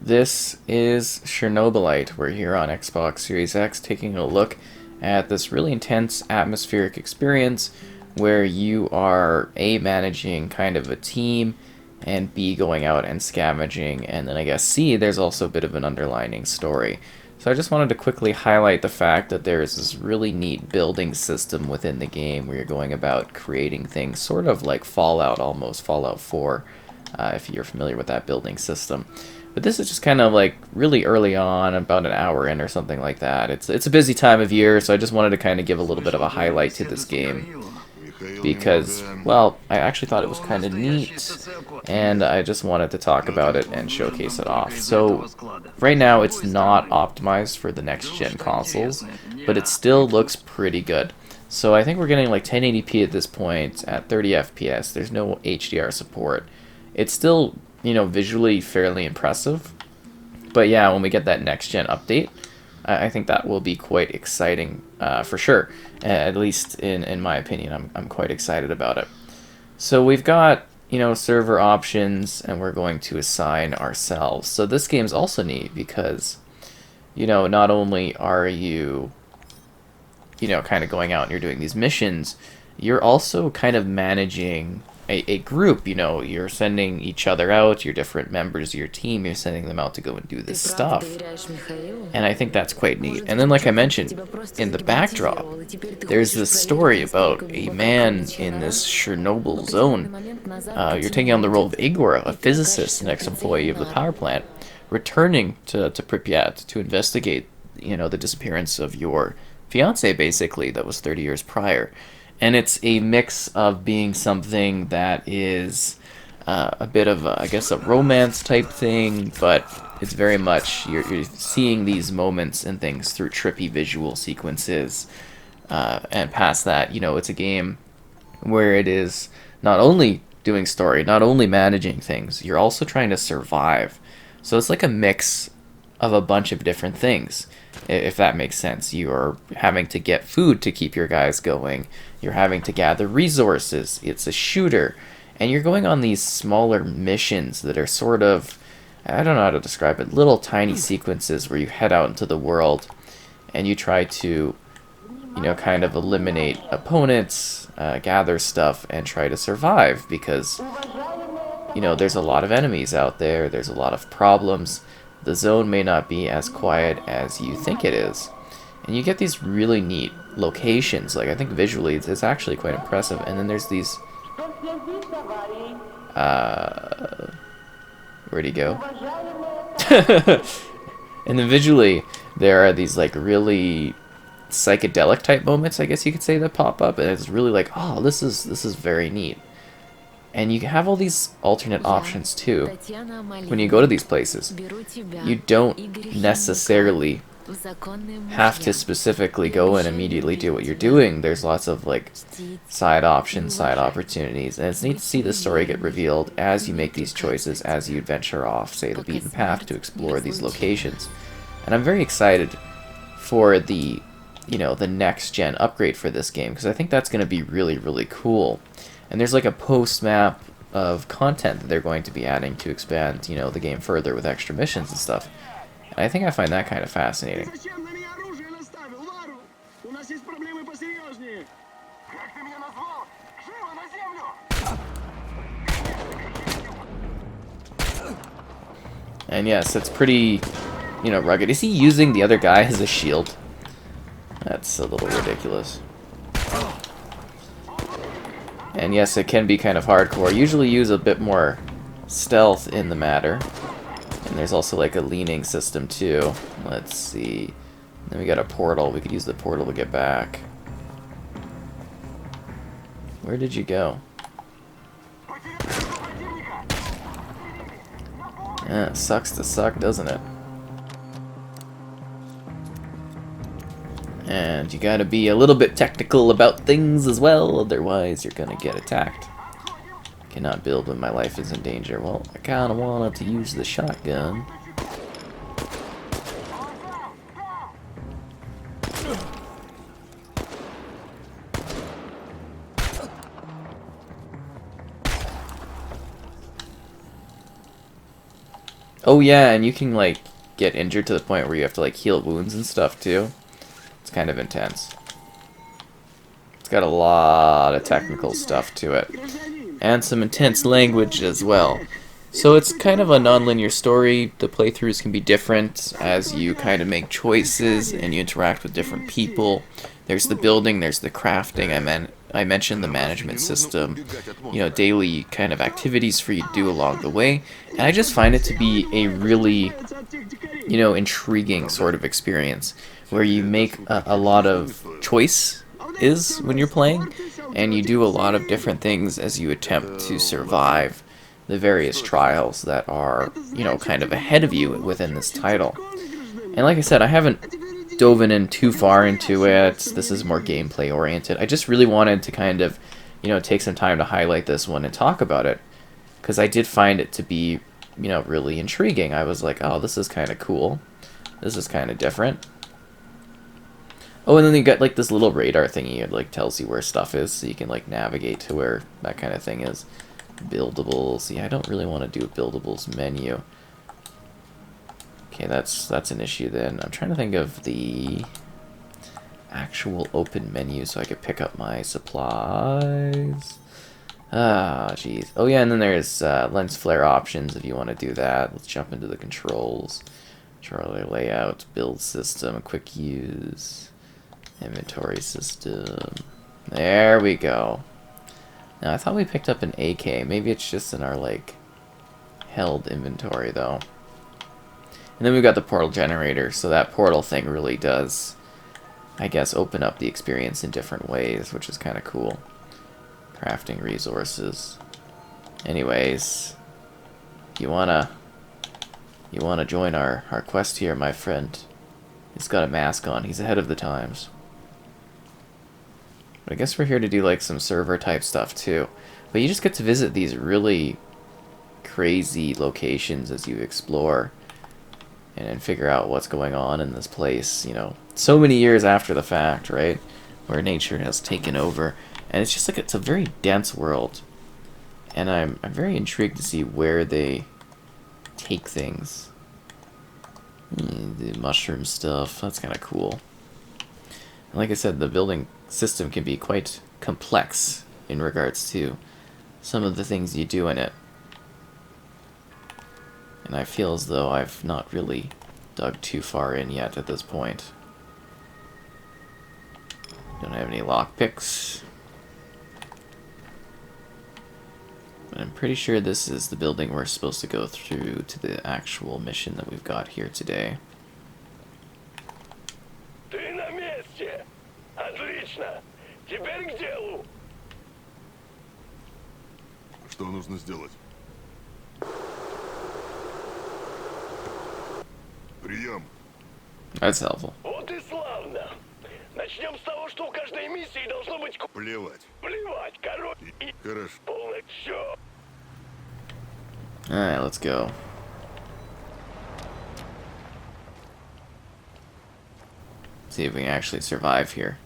This is Chernobylite. We're here on Xbox Series X taking a look at this really intense atmospheric experience where you are A, managing kind of a team, and B, going out and scavenging, and then I guess C, there's also a bit of an underlining story. So I just wanted to quickly highlight the fact that there is this really neat building system within the game where you're going about creating things sort of like Fallout, almost Fallout 4, if you're familiar with that building system. But this is just kind of like really early on, about an hour in or something like that. It's a busy time of year, so I just wanted to kind of give a little bit of a highlight to this game because, well, I actually thought it was kind of neat, and I just wanted to talk about it and showcase it off. So, right now it's not optimized for the next-gen consoles, but it still looks pretty good. So I think we're getting like 1080p at this point at 30 FPS. There's no HDR support. It's still, you know, visually fairly impressive. But yeah, when we get that next-gen update, I think that will be quite exciting for sure. At least in my opinion, I'm quite excited about it. So we've got, you know, server options, and we're going to assign ourselves. So this game's also neat because, you know, not only are you, you know, kind of going out and you're doing these missions, you're also kind of managing a group. You know, you're sending each other out, your different members of your team, you're sending them out to go and do this stuff. And I think that's quite neat. And then, like I mentioned, in the backdrop, there's this story about a man in this Chernobyl zone. You're taking on the role of Igor, a physicist and ex-employee of the power plant, returning to Pripyat to investigate, you know, the disappearance of your fiancee, basically, that was 30 years prior. And it's a mix of being something that is a bit of, I guess, a romance type thing, but it's very much, you're seeing these moments and things through trippy visual sequences. And past that, you know, it's a game where it is not only doing story, not only managing things, you're also trying to survive. So it's like a mix of a bunch of different things, if that makes sense. You're having to get food to keep your guys going. You're having to gather resources. It's a shooter. And you're going on these smaller missions that are sort of, I don't know how to describe it, little tiny sequences where you head out into the world and you try to, you know, kind of eliminate opponents, gather stuff, and try to survive because, you know, there's a lot of enemies out there. There's a lot of problems. The zone may not be as quiet as you think it is. And you get these really neat locations. Like, I think visually it's actually quite impressive. And then there's these... where'd he go? And then visually, there are these, like, really psychedelic type moments, I guess you could say, that pop up. And it's really like, oh, this is very neat. And you have all these alternate options too. When you go to these places, you don't necessarily have to specifically go and immediately do what you're doing. There's lots of like side options, side opportunities, and it's neat to see the story get revealed as you make these choices, as you venture off, say, the beaten path to explore these locations. And I'm very excited for the, you know, the next gen upgrade for this game, because I think that's going to be really, really cool. And there's like a post map of content that they're going to be adding to expand, you know, the game further with extra missions and stuff. And I think I find that kind of fascinating. And yes, it's pretty, you know, rugged. Is he using the other guy as a shield? That's a little ridiculous. And yes, it can be kind of hardcore. Usually use a bit more stealth in the matter. And there's also like a leaning system too. Let's see. Then we got a portal. We could use the portal to get back. Where did you go? Yeah, it sucks to suck, doesn't it? And you gotta be a little bit technical about things as well, otherwise you're gonna get attacked. Cannot build when my life is in danger. Well, I kinda wanted to use the shotgun. Oh yeah, and you can like get injured to the point where you have to like heal wounds and stuff too. It's kind of intense. It's got a lot of technical stuff to it. And some intense language as well. So it's kind of a non-linear story. The playthroughs can be different as you kind of make choices and you interact with different people. There's the building, there's the crafting. I mentioned the management system, you know, daily kind of activities for you to do along the way. And I just find it to be a really, you know, intriguing sort of experience where you make a lot of choice is when you're playing, and you do a lot of different things as you attempt to survive the various trials that are, you know, kind of ahead of you within this title. And like I said, I haven't dove in too far into it. This is more gameplay oriented. I just really wanted to kind of, you know, take some time to highlight this one and talk about it, because I did find it to be, you know, really intriguing. I was like, oh, this is kind of cool. This is kind of different. Oh, and then you got like this little radar thingy. It like tells you where stuff is, so you can like navigate to where that kind of thing is. Buildables. Yeah, I don't really want to do a buildables menu. Okay, that's an issue then. I'm trying to think of the actual open menu so I could pick up my supplies. Ah, jeez. Oh yeah, and then there's lens flare options if you want to do that. Let's jump into the controls. Controller layout, build system, quick use. Inventory system. There we go. Now, I thought we picked up an AK. Maybe it's just in our, like, held inventory, though. And then we've got the portal generator, so that portal thing really does, I guess, open up the experience in different ways, which is kind of cool. Crafting resources. Anyways, you wanna join our quest here, my friend. He's got a mask on. He's ahead of the times. But I guess we're here to do like some server type stuff too. But you just get to visit these really crazy locations as you explore and figure out what's going on in this place, you know, so many years after the fact, right? Where nature has taken over. And it's just like, it's a very dense world. And I'm very intrigued to see where they take things. The mushroom stuff, that's kind of cool. And like I said, the building system can be quite complex in regards to some of the things you do in it. And I feel as though I've not really dug too far in yet at this point. Don't have any lockpicks. But I'm pretty sure this is the building we're supposed to go through to the actual mission that we've got here today. Что нужно сделать? Прием. That's helpful. Вот и славно. Начнем с того, что у каждой миссии должно быть... Плевать. Плевать, короче. Хорошо. Полное всё. Alright, let's go. See if we can actually survive here.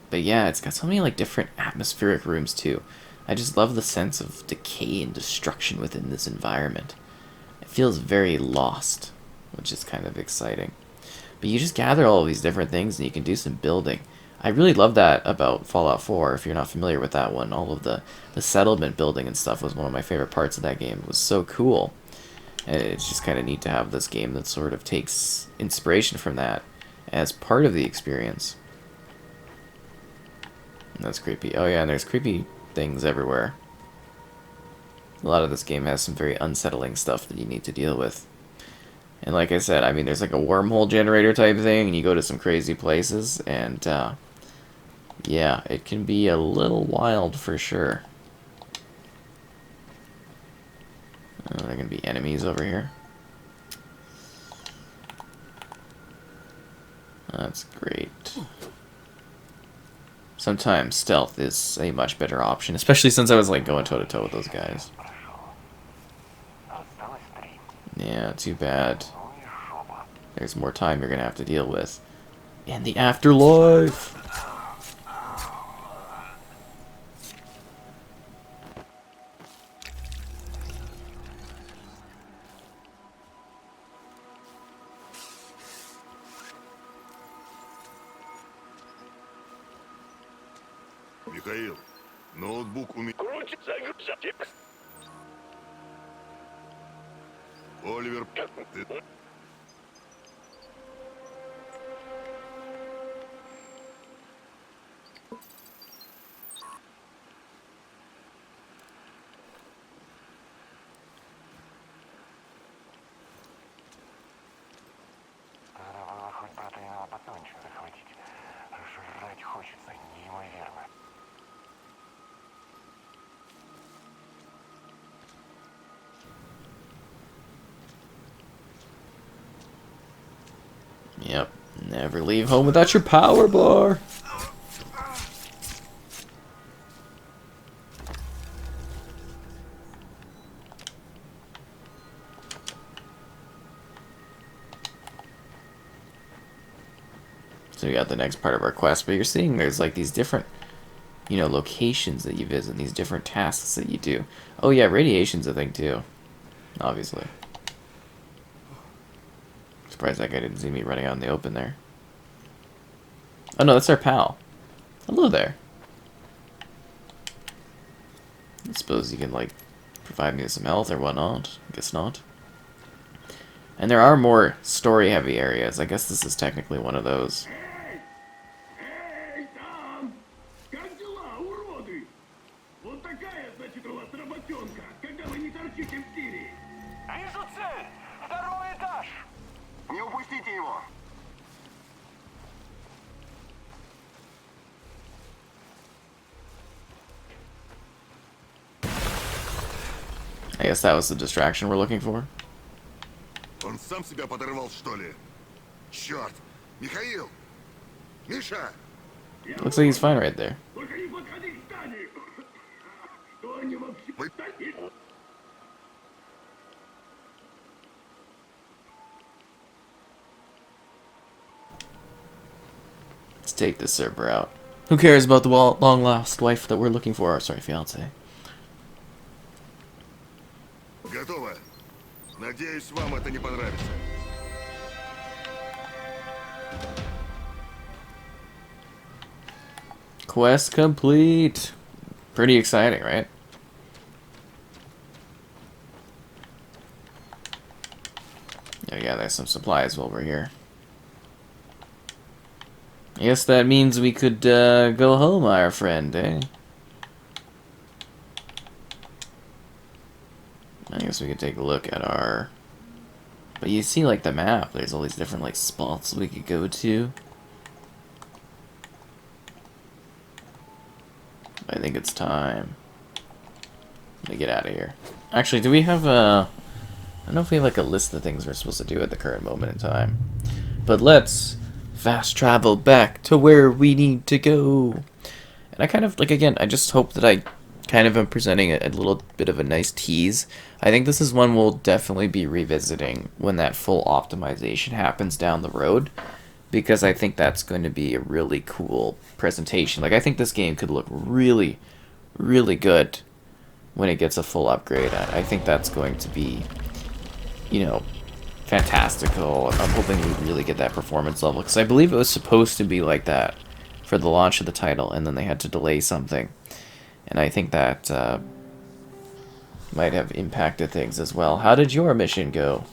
But yeah, it's got so many like different atmospheric rooms too. I just love the sense of decay and destruction within this environment. It feels very lost, which is kind of exciting. But you just gather all of these different things and you can do some building. I really love that about Fallout 4, if you're not familiar with that one. All of the settlement building and stuff was one of my favorite parts of that game. It was so cool. And it's just kind of neat to have this game that sort of takes inspiration from that as part of the experience. And that's creepy. Oh yeah, and there's creepy things everywhere. A lot of this game has some very unsettling stuff that you need to deal with. And like I said, I mean, there's like a wormhole generator type thing, and you go to some crazy places, and yeah, it can be a little wild for sure. Oh, there are going to be enemies over here. That's great. Sometimes stealth is a much better option, especially since I was like going toe-to-toe with those guys. Yeah, too bad. There's more time you're going to have to deal with. In the afterlife! Михаил, ноутбук у меня. Крути, загрузки. Оливер, ты... Надо было хоть протеинового батончика захватить. Жрать хочется неимоверно. Yep. Never leave home without your power bar. So we got the next part of our quest, but you're seeing there's like these different, you know, locations that you visit, these different tasks that you do. Oh yeah, radiation's a thing too, obviously. Surprised that guy didn't see me running out in the open there. Oh no, that's our pal. Hello there. I suppose you can, like, provide me with some health or whatnot. I guess not. And there are more story-heavy areas. I guess this is technically one of those. Эй, там! Как дела, уроды? Вот такая, значит, у вас работенка, когда вы не торчите в тире. Вижу цель! Второй этаж! Не упустите его! I guess that was the distraction we're looking for. Он сам себя подорвал, что ли? Черт! Михаил! Миша! Looks like he's fine right there. Только не подходи к Тане! Что они вообще... Вы- Let's take this server out. Who cares about the long-lost wife that we're looking for? Or, sorry, fiance. Готово. Надеюсь, вам это не понравится. Quest complete. Pretty exciting, right? Oh yeah, there's some supplies while we're here. I guess that means we could go home, our friend, eh? I guess we could take a look at our... But you see, like, the map. There's all these different, like, spots we could go to. I think it's time to get out of here. Actually, do we have a... I don't know if we have, like, a list of things we're supposed to do at the current moment in time. But let's fast travel back to where we need to go. And I kind of, like, again, I just hope that I kind of am presenting a little bit of a nice tease. I think this is one we'll definitely be revisiting when that full optimization happens down the road, because I think that's going to be a really cool presentation. Like, I think this game could look really, really good when it gets a full upgrade. I think that's going to be, you know, fantastical. I'm hoping we really get that performance level, because I believe it was supposed to be like that for the launch of the title, and then they had to delay something. And I think that might have impacted things as well. How did your mission go?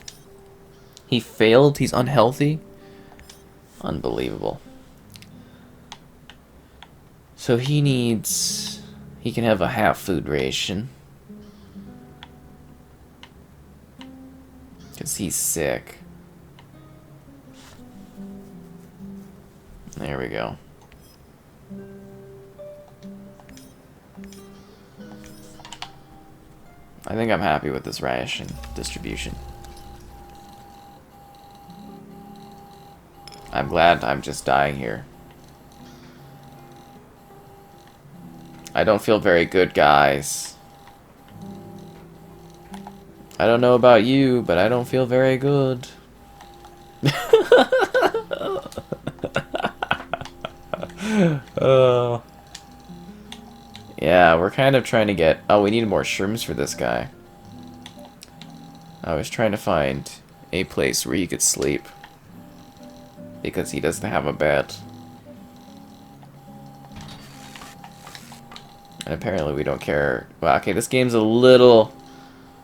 He failed? He's unhealthy? Unbelievable. So he needs... He can have a half food ration. Because he's sick. There we go. I think I'm happy with this ration distribution. I'm glad I'm just dying here. I don't feel very good, guys. I don't know about you, but I don't feel very good. Yeah, we're kind of trying to get... Oh, we need more shrooms for this guy. I was trying to find a place where he could sleep, because he doesn't have a bed. And apparently we don't care. Well, okay, this game's a little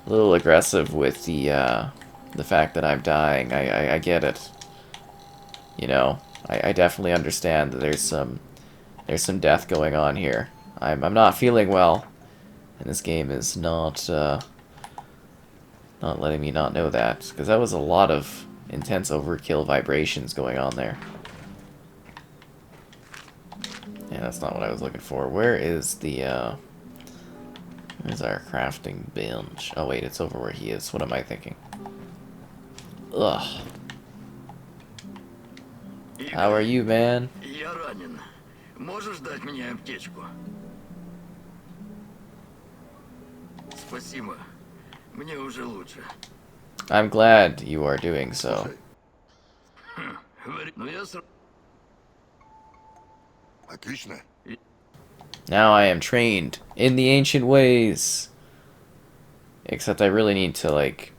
aggressive with the fact that I'm dying. I get it. You know, I definitely understand that there's some death going on here. I'm not feeling well, and this game is not letting me not know that, because that was a lot of intense overkill vibrations going on there. Yeah, that's not what I was looking for. Where is the where's our crafting bench? Oh wait, it's over where he is. What am I thinking? Ugh. How are you, man? Я ранен. Можешь дать мне аптечку? Спасибо. Мне уже лучше. I'm glad you are doing so. Но я сразу... Отлично. Now I am trained in the ancient ways. Except I really need to, like,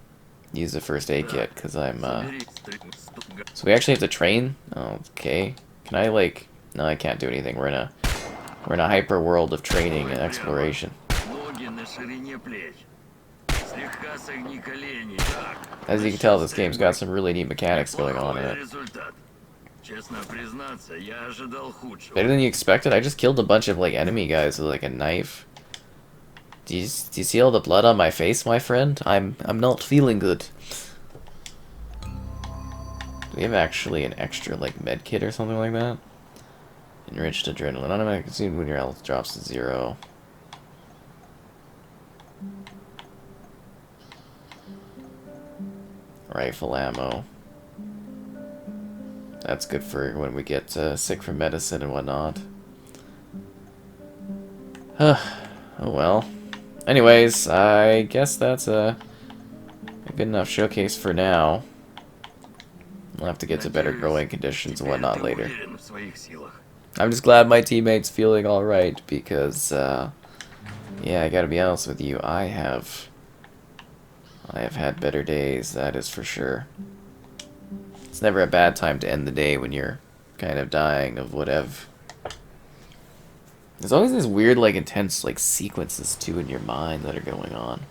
use the first aid kit, because I'm, So we actually have to train? Okay. Can I, like... No, I can't do anything. We're in a hyper world of training and exploration. As you can tell, this game's got some really neat mechanics going on in it. Better than you expected? I just killed a bunch of, like, enemy guys with, like, a knife. Do you see all the blood on my face, my friend? I'm not feeling good. Do we have actually an extra, like, med kit or something like that? Enriched adrenaline. Automatic consumed when your health drops to 0. Rifle ammo. That's good for when we get sick from medicine and whatnot. Oh well. Anyways, I guess that's a good enough showcase for now. We'll have to get to better growing conditions and whatnot later. I'm just glad my teammate's feeling alright, because, yeah, I gotta be honest with you, I have had better days, that is for sure. It's never a bad time to end the day when you're kind of dying of whatever. There's always these weird, like, intense, like, sequences, too, in your mind that are going on.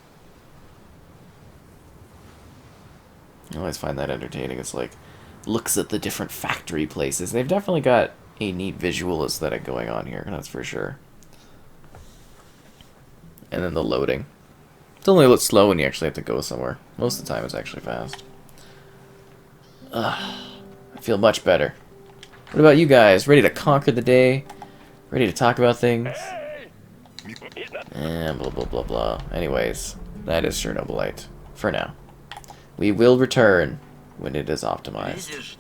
I always find that entertaining. It's like, looks at the different factory places. They've definitely got a neat visual aesthetic going on here, that's for sure. And then the loading. It's only a little slow when you actually have to go somewhere. Most of the time it's actually fast. I feel much better. What about you guys? Ready to conquer the day? Ready to talk about things? And blah blah blah blah. Anyways, that is Chernobylite. For now. We will return when it is optimized.